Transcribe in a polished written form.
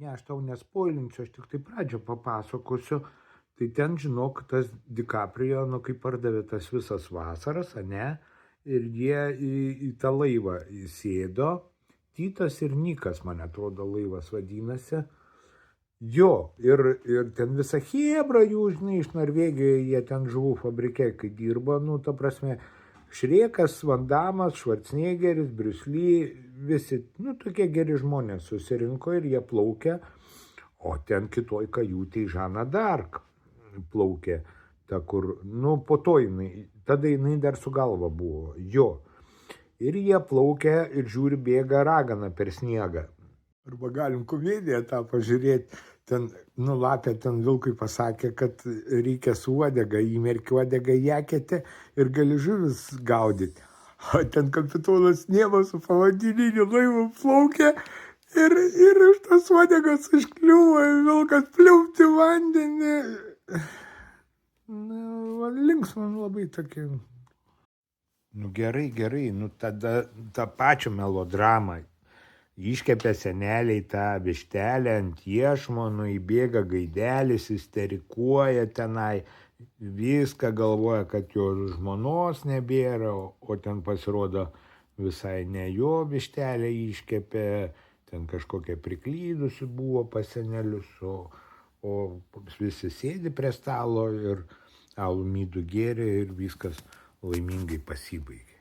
Ne, aš tau nespoilinsiu, aš tik tai pradžią papasakosiu. Tai ten, žinok, tas DiCaprio, kaip pardavė tas visas vasaras, ane, ir jie į tą laivą įsėdo. Titas ir Nikas, man atrodo, laivas vadinasi. Jo, ir ten visa chebra jų, žinai, iš Norvegijoje, jie ten žuvų fabrike, kai dirbo, ta prasme, Šrėkas, Van Damas, Schwarzeneggeris, Bruce Lee, visi, tokie geri žmonės susirinko ir jie plaukė, o ten kitoj kajutėj Žana Dark plaukė, ta kur, po to tada jinai dar su galva buvo, jo. Ir jie plaukė ir žiūri, bėga ragana per sniegą. Arba galim komediją tą pažiūrėti. Ten, lapė ten vilkui pasakė, kad reikia su uodega, įmerki uodegą į eketę ir gali žuvis gaudyti. O ten kapitonas Nėmas su povandeniniu laivu plaukė ir iš tas uodegas užkliuvo, vilkas pliaupti vandenį. Linksma, labai tokia. Gerai, tada tą pačią melodramą. Iškepė seneliai tą vištelę ant iešmo, įbėga Gaidelis, isterikuoja tenai, viską galvoja, kad jo žmonos nebėra, o ten pasirodo visai ne jo vištelę iškepė, ten kažkokia priklydusi buvo pas senelius, o visi sėdi prie stalo ir alų midų gėrė ir viskas laimingai pasibaigė.